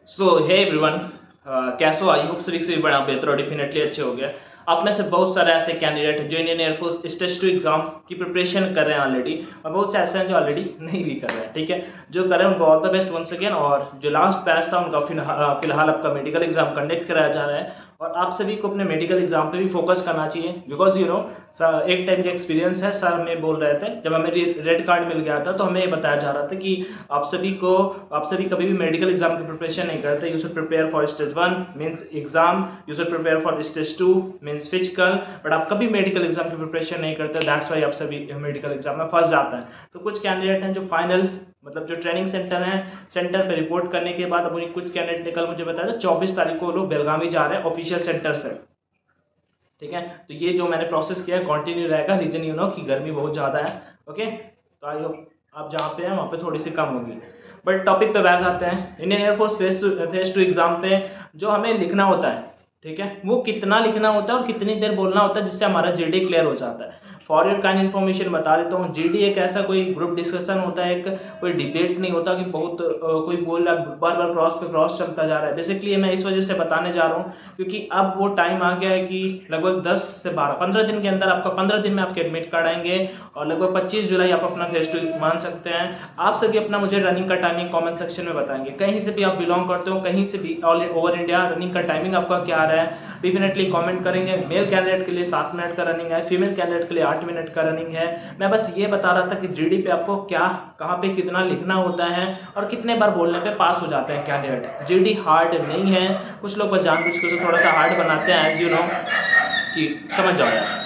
सो hey everyone, कैसे हो? I hope सभी से बड़ा बेहतर और डेफिनेटली अच्छे हो गया। आप में से बहुत सारे ऐसे कैंडिडेट हैं जो इंडियन एयरफोर्स स्टेज 2 एग्जाम की प्रिपरेशन कर रहे हैं ऑलरेडी, और बहुत से ऐसे हैं जो ऑलरेडी नहीं भी कर रहे हैं। ठीक है, जो कर रहे हैं उनको all the best once again. और जो लास्ट बैच था उनका फिलहाल आपका मेडिकल एग्जाम कंडक्ट कराया जा रहा है, और आप सभी को अपने मेडिकल एग्जाम पे भी फोकस करना चाहिए। बिकॉज यू नो एक टाइम का एक्सपीरियंस है, सर हमें बोल रहे थे जब हमें रेड कार्ड मिल गया था तो हमें ये बताया जा रहा था कि आप सभी कभी भी मेडिकल एग्जाम की प्रिपरेशन नहीं करते। You should prepare for stage 1 means exam, you should prepare for stage 2 means physical, but आप कभी मेडिकल एग्जाम की प्रिपरेशन नहीं करते। दैट्स वाई आप सभी मेडिकल एग्जाम में फंस जाते हैं। तो कुछ कैंडिडेट हैं जो फाइनल मतलब जो ट्रेनिंग सेंटर है, सेंटर पे रिपोर्ट करने के बाद अपनी कुछ कैंडिडेट ने कल मुझे बताया था 24 तारीख को वो लोग बेलगावी जा रहे हैं ऑफिशियल सेंटर से। ठीक है, तो ये जो मैंने प्रोसेस किया है कंटिन्यू रहेगा। रीजन यू नो कि गर्मी बहुत ज़्यादा है। ओके, तो आई होप आप जहाँ पे हैं वहाँ पे थोड़ी सी कम होगी। बट टॉपिक पे बैक आते हैं। Indian air force phase two exam पे जो हमें लिखना होता है, ठीक है, वो कितना लिखना होता है और कितनी देर बोलना होता है जिससे हमारा जीडी क्लियर हो जाता है। फॉर योर काइंड इन्फॉर्मेशन बता देता हूँ, जीडी एक ऐसा कोई ग्रुप डिस्कशन होता है, एक कोई डिबेट नहीं होता कि बहुत कोई बोल रहा है बार बार क्रॉस पे क्रॉस चलता जा रहा है। बेसिकली मैं इस वजह से बताने जा रहा हूँ क्योंकि अब वो टाइम आ गया है कि लगभग 10 से 15 दिन के अंदर आपका 15 दिन में आपके एडमिट कार्ड आएंगे, और लगभग 25 जुलाई आप अपना फेज 2 मान सकते हैं। आप सभी अपना मुझे रनिंग का टाइमिंग कमेंट सेक्शन में बताएंगे। कहीं से भी आप बिलोंग करते हो, कहीं से भी ऑल ओवर इंडिया, रनिंग का टाइमिंग आपका क्या आ रहा है डेफिनेटली कमेंट करेंगे। मेल कैंडिडेट के लिए 7 मिनट का रनिंग है, फीमेल कैंडिडेट के लिए 8 मिनट का रनिंग है। मैं बस ये बता रहा था कि जीडी पे आपको क्या कहाँ पे कितना लिखना होता है और कितने बार बोलने पे पास हो जाते हैं कैंडिडेट। जीडी हार्ड नहीं है, कुछ लोग बस जानबूझ के उसे थोड़ा सा हार्ड बनाते हैं, एज यू नो कि समझ जाओ यार।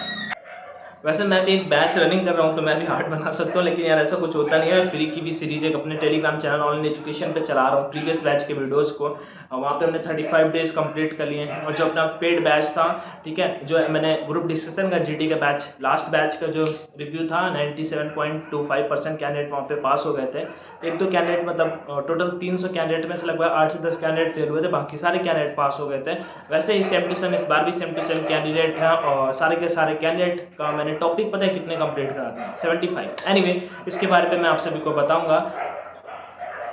वैसे मैं भी एक बैच रनिंग कर रहा हूँ तो मैं भी हार्ड बना सकता हूँ, लेकिन यार ऐसा कुछ होता नहीं है। फ्री की भी सीरीज एक अपने टेलीग्राम चैनल ऑनलाइन एजुकेशन पे चला रहा हूँ प्रीवियस बैच के वीडियोस को, और वहाँ पे हमने 35 डेज कंप्लीट कर लिए हैं। और जो अपना पेड बैच था, ठीक है, जो मैंने ग्रुप डिस्कशन का जीडी का बैच लास्ट बैच का जो रिव्यू था 97.25% कैंडिडेट वहाँ पे पास हो गए थे। एक दो कैंडिडेट मतलब टोटल 300 कैंडिडेट में से लगभग 8 से 10 कैंडिडेट फेल हुए थे, बाकी सारे कैंडिडेट पास हो गए थे। वैसे ही सेम टू सेम इस बार भी सेम टू सेम कैंडिडेट हैं, और सारे के सारे कैंडिडेट का मैंने टॉपिक पता है कितने कंप्लीट करा था, 75। एनीवे इसके बारे में मैं आप सभी को बताऊंगा।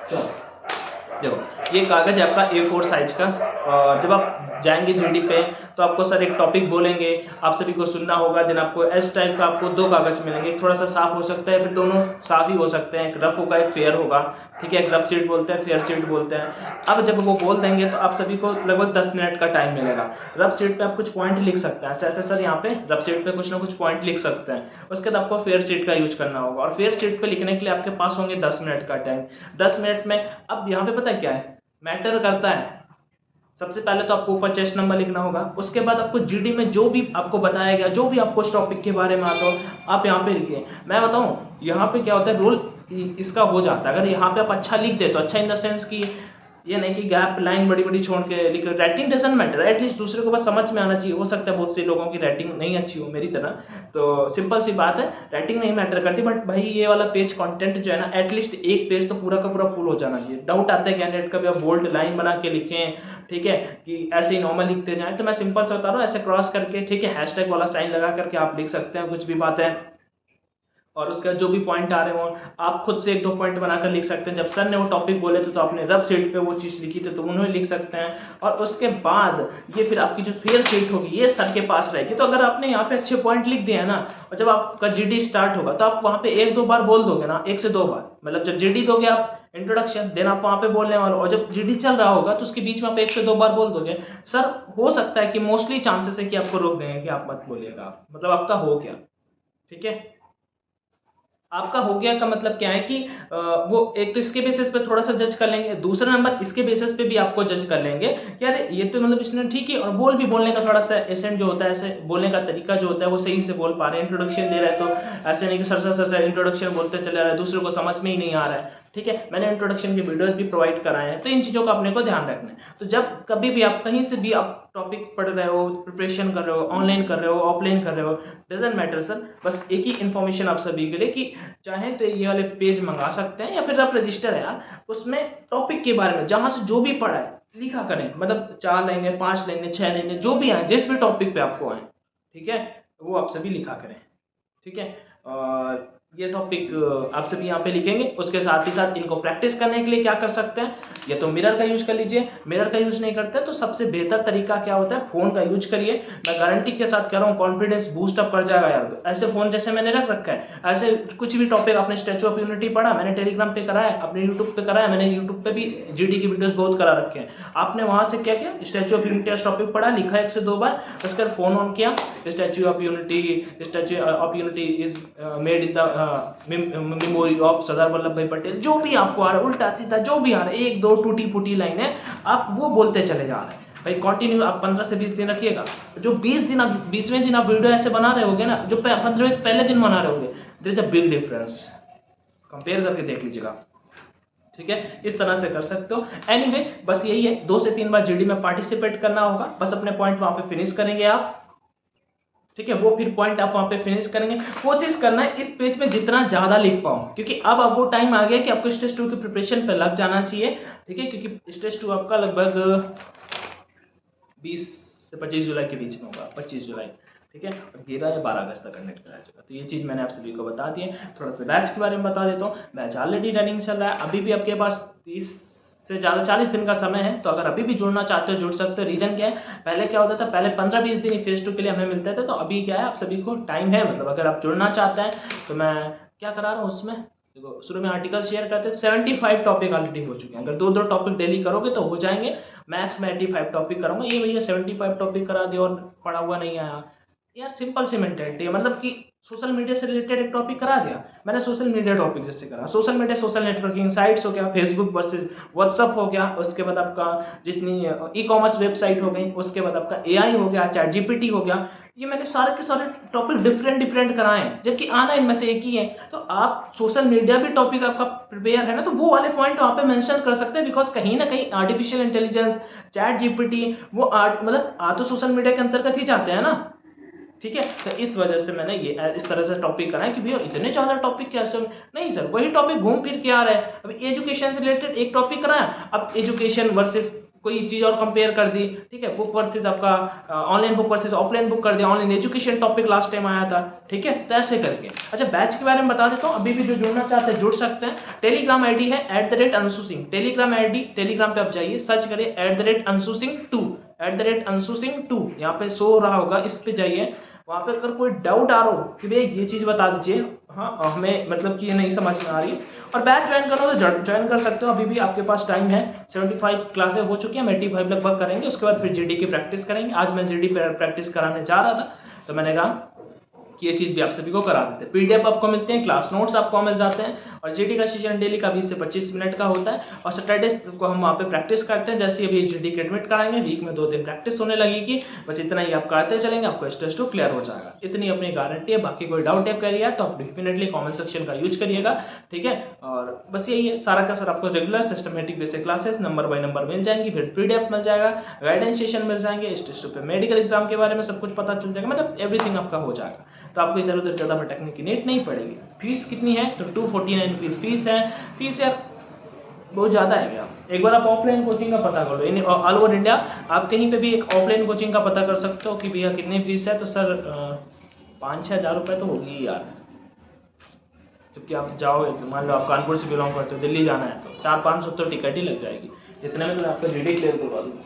तो देखो ये कागज है आपका A4 साइज का, और जब आप जाएंगे जीडी पे तो आपको सर एक टॉपिक बोलेंगे, आप सभी को सुनना होगा। देन आपको एस टाइप का आपको 2 कागज मिलेंगे, एक थोड़ा सा साफ हो सकता है, फिर दोनों साफ ही हो सकते हैं। एक रफ होगा, एक फेयर होगा। ठीक है, एक रफ शीट बोलते हैं, फेयर शीट बोलते हैं। अब जब वो बोल देंगे तो आप सभी को लगभग 10 मिनट का टाइम मिलेगा। रफ शीट पे आप कुछ पॉइंट लिख सकते हैं, ऐसे सर यहाँ पे रफ शीट पे कुछ ना कुछ पॉइंट लिख सकते हैं। उसके बाद आपको फेयर शीट का यूज करना होगा, और फेयर शीट पे लिखने के लिए आपके पास होंगे 10 मिनट का टाइम। 10 मिनट में अब यहाँ पे पता है क्या है मैटर करता है। सबसे पहले तो आपको ऊपर चेस्ट नंबर लिखना होगा, उसके बाद आपको जीडी में जो भी आपको बताया गया, जो भी आपको इस टॉपिक के बारे में आता हो आप यहाँ पे लिखिए। मैं बताऊँ यहाँ पे क्या होता है, रोल इसका हो जाता है। अगर यहाँ पे आप अच्छा लिख दे तो अच्छा इन द सेंस कि ये नहीं कि गैप लाइन बड़ी बड़ी छोड़ के लिख। राइटिंग डजंट मैटर, एटलीस्ट दूसरे को बस समझ में आना चाहिए। हो सकता है बहुत से लोगों की राइटिंग नहीं अच्छी हो मेरी तरह, तो सिंपल सी बात है, राइटिंग नहीं मैटर करती। बट भाई ये वाला पेज कंटेंट जो है ना, एटलीस्ट एक पेज तो पूरा का पूरा फुल हो जाना चाहिए। डाउट आता है कैंडिडेट का भी, आप बोल्ड लाइन बना के लिखें, ठीक है, कि ऐसे ही नॉर्मल लिखते जाएं। तो मैं सिंपल से बता रहा हूँ, ऐसे क्रॉस करके, ठीक है, हैशटैग वाला साइन लगा करके आप लिख सकते हैं कुछ भी बात है। और उसका जो भी पॉइंट आ रहे हो आप खुद से 1-2 पॉइंट बनाकर लिख सकते हैं। जब सर ने वो टॉपिक बोले थे तो आपने रफ शीट पे वो चीज़ लिखी थी तो उन्होंने लिख सकते हैं। और उसके बाद ये फिर आपकी जो फेयर शीट होगी ये सर के पास रहेगी। तो अगर आपने यहाँ पे अच्छे पॉइंट लिख दिया है ना, और जब आपका जीडी स्टार्ट होगा तो आप वहाँ पे 1-2 बार बोल दोगे ना, 1 से 2 बार, मतलब जब जीडी दोगे आप इंट्रोडक्शन, देन आप वहाँ पे बोलने वाले हो, और जब जीडी चल रहा होगा तो उसके बीच में आप 1 से 2 बार बोल दोगे। सर हो सकता है कि मोस्टली चांसेस है कि आपको रोक देंगे कि आप मत बोलिएगा, मतलब आपका हो गया। ठीक है, आपका हो गया का मतलब क्या है कि वो एक तो इसके बेसिस पे थोड़ा सा जज कर लेंगे, दूसरा नंबर इसके बेसिस पे भी आपको जज कर लेंगे कि अरे ये तो मतलब इसने ठीक है, और बोलने का थोड़ा सा एसेंट जो होता है, ऐसे बोलने का तरीका जो होता है वो सही से बोल पा रहे हैं। इंट्रोडक्शन दे रहा है तो ऐसे नहीं कि सर इंट्रोडक्शन बोलते चले रहा है, दूसरे को समझ में ही नहीं आ रहा है। ठीक है, मैंने इंट्रोडक्शन के वीडियोस भी प्रोवाइड कराए हैं। तो इन चीज़ों का अपने को ध्यान रखना है। तो जब कभी भी आप कहीं से भी आप टॉपिक पढ़ रहे हो, प्रिपरेशन कर रहे हो, ऑनलाइन कर रहे हो, ऑफलाइन कर रहे हो, डजेंट मैटर सर, बस एक ही इन्फॉर्मेशन आप सभी के लिए कि चाहे तो ये वाले पेज मंगा सकते हैं, या फिर आप रजिस्टर है यार, उसमें टॉपिक के बारे में जहाँ से जो भी पढ़ा है लिखा करें, मतलब 4 लाइनें, 5 लाइनें, 6 लाइनें, जो भी आए, जिस भी टॉपिक पे आपको आए, ठीक है, वो आप सभी लिखा करें। ठीक है, और ये टॉपिक आप सभी यहाँ पे लिखेंगे। उसके साथ ही साथ इनको प्रैक्टिस करने के लिए क्या कर सकते हैं, या तो मिरर का यूज कर लीजिए, मिरर का यूज नहीं करते तो सबसे बेहतर तरीका क्या होता है, फोन का यूज करिए। मैं गारंटी के साथ कह रहा हूँ कॉन्फिडेंस बूस्ट अप कर जाएगा यार। ऐसे फोन जैसे मैंने रख रखा है, ऐसे कुछ भी टॉपिक आपने स्टैच्यू ऑफ यूनिटी पढ़ा, मैंने टेलीग्राम पे कराया, अपने यूट्यूब पे कराया, मैंने यूट्यूब पे भी जीडी की वीडियोस बहुत करा रखे हैं। आपने वहां से क्या किया, स्टैच्यू ऑफ यूनिटी टॉपिक पढ़ा, लिखा 1 से 2 बार, उसके बाद फोन ऑन किया, statue of unity is made in the memory of Sardar Vallabh Bhai Patel. जो भी आपको आ रहा है उल्टा सीधा, जो भी आ रहा है, 1-2 टूटी फूटी लाइन है, आप वो बोलते चले जा रहे हैं भाई। कंटिन्यू आप 15 से 20 दिन रखिएगा। जो 20 दिन आप 20वें दिन आप वीडियो ऐसे बना रहे होगे ना, जो 15वें पहले दिन बना रहे होगे, there is a big difference. Compare करके देख लीजिएगा, ठीक है। इस तरह से कर सकते हो। एनीवे बस यही है, 2 से 3 बार जीडी में पार्टिसिपेट करना होगा, बस अपने पॉइंट वहां पे फिनिश करेंगे आप, ठीक है। वो फिर पॉइंट आप वहां पे फिनिश करेंगे। कोशिश करना है इस पेज में जितना ज्यादा लिख पाऊं, क्योंकि अब वो टाइम आ गया कि आपको स्टेज 2 की प्रिपरेशन पे लग जाना चाहिए, ठीक है। क्योंकि स्टेज 2 आपका लगभग 20 से 25 जुलाई के बीच में होगा, 25 जुलाई, ठीक है। और 13 या 12 अगस्त तक कंडक्ट कराया जाएगा। तो ये चीज़ मैंने आप सभी को बता दी है। थोड़ा सा बैच के बारे में बता देता हूँ। बैच ऑलरेडी रनिंग चल रहा है, अभी भी आपके पास 30 से ज़्यादा 40 दिन का समय है। तो अगर अभी भी जुड़ना चाहते हो जुड़ सकते हो। रीजन क्या है, पहले क्या होता था, पहले 15-20 दिन फेज 2 के लिए हमें मिलते थे। तो अभी क्या है, आप सभी को टाइम है, मतलब अगर आप जुड़ना चाहते हैं तो मैं क्या करा रहा हूँ उसमें, देखो शुरू में आर्टिकल शेयर करते थे, 75 टॉपिक ऑलरेडी हो चुके हैं। अगर 2-2 टॉपिक डेली करोगे तो हो जाएंगे। मैक्स में 85 टॉपिक कराऊंगा। ये भैया 75 टॉपिक करा दिया और पढ़ा हुआ नहीं आया यार, सिंपल सी मेंटेलिटी है। मतलब कि सोशल मीडिया से रिलेटेड एक टॉपिक करा दिया मैंने, सोशल मीडिया टॉपिक जैसे करा, social media social networking sites हो गया, फेसबुक वर्सेस व्हाट्सअप हो गया, उसके बाद आपका जितनी ई कॉमर्स वेबसाइट हो गई, उसके बाद आपका एआई हो गया, चैट जीपीटी हो गया। ये मैंने सारे के सारे टॉपिक डिफरेंट कराए हैं, जबकि आना इनमें से एक ही है। तो आप सोशल मीडिया भी टॉपिक आपका प्रिपेयर है ना, तो वो वाले पॉइंट वहाँ पे मेंशन कर सकते हैं। बिकॉज कहीं ना कहीं आर्टिफिशियल इंटेलिजेंस, चैट जीपीटी, वो मतलब तो सोशल मीडिया के अंतर्गत ही जाते हैं ना, ठीक है। तो इस वजह से मैंने ये इस तरह से टॉपिक कराए कि भैया इतने ज़्यादा टॉपिक कैसे, नहीं सर वही टॉपिक घूम फिर के आ रहा है। अभी एजुकेशन से रिलेटेड एक टॉपिक कराया, अब एजुकेशन वर्सेस कोई चीज़ और कंपेयर कर दी, ठीक है। बुक वर्सेस आपका online book versus offline book कर दिया, online education topic last time आया था, ठीक है। तो ऐसे करके अच्छा बैच के बारे में बता देता हूँ। अभी भी जो जुड़ना चाहते हैं जुड़ सकते हैं। टेलीग्राम आईडी है @Anshu Singh, Telegram ID, Telegram पे आप जाइए, सर्च करिए @अंशुसिंह2, @अंशुसिंह2 यहाँ पे शो हो रहा होगा, इस पे जाइए। वहाँ पे अगर कोई डाउट आ रहा हो कि भैया ये चीज़ बता दीजिए, हाँ हमें मतलब कि ये नहीं समझ में आ रही है, और बैच ज्वाइन करो तो ज्वाइन कर सकते हो। अभी भी आपके पास टाइम है, 75 क्लासेस हो चुकी हैं, हम 85 लगभग करेंगे। उसके बाद फिर जीडी की प्रैक्टिस करेंगे। आज मैं जीडी प्रैक्टिस कराने जा रहा था, तो मैंने कहा कि ये चीज़ भी आप सभी को करा देते हैं। पीडीएफ आपको मिलते हैं, क्लास नोट्स आपको मिल जाते हैं, और जीडी का सेशन डेली का 20 से 25 मिनट का होता है। और सैटरडे को हम वहाँ पे प्रैक्टिस करते हैं। जैसे अभी जीडी की एडमिट कराएंगे, वीक में 2 दिन प्रैक्टिस होने लगेगी। बस इतना ही आप करते चलेंगे, आपको स्टेज 2 क्लियर हो जाएगा। इतनी अपनी गारंटी है। बाकी कोई डाउट है करिए तो आप डेफिनेटली कॉमेंट सेक्शन का यूज करिएगा, ठीक है। और बस यही है सारा का सर, आपको regular systematic basic classes number by number मिल जाएंगी, फिर पीडीएफ मिल जाएगा, गाइडेंस सेशन मिल जाएंगे, स्टेज 2 पे मेडिकल एग्जाम के बारे में सब कुछ पता चल जाएगा, मतलब एवरीथिंग आपका हो जाएगा। तो आपको इधर उधर ज़्यादा भटकने की नीड नहीं पड़ेगी। फीस कितनी है तो 249 रुपीज़ फीस है। फीस यार बहुत ज़्यादा है क्या, एक बार आप ऑफलाइन कोचिंग का पता कर लो। इन ऑल ओवर इंडिया आप कहीं पे भी एक ऑफलाइन कोचिंग का पता कर सकते हो कि भैया कितनी फीस है। तो सर 5-6 हज़ार रुपये तो होगी ही यार। जबकि आप जाओगे तो मान लो आप कानपुर से बिलोंग करते हो, दिल्ली जाना है तो 400-500 तो टिकट ही लग जाएगी। इतने में तो आपका जीडी क्लियर करवा दूँगा,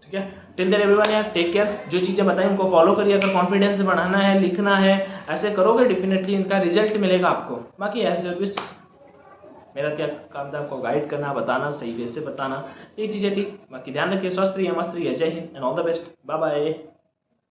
ठीक है। टिल देयर एवरीवन यार, टेक केयर। जो चीज़ें बताई उनको फॉलो करिए। अगर कॉन्फिडेंस बढ़ाना है, लिखना है, ऐसे करोगे डेफिनेटली इनका रिजल्ट मिलेगा आपको। बाकी एज सर्विस मेरा क्या काम था, आपको गाइड करना, बताना, सही वे से बताना, ये चीज़ें थी। बाकी ध्यान रखिए, स्वस्थ रहिए, मस्त रहिए। Jai Hind and all the best, bye bye.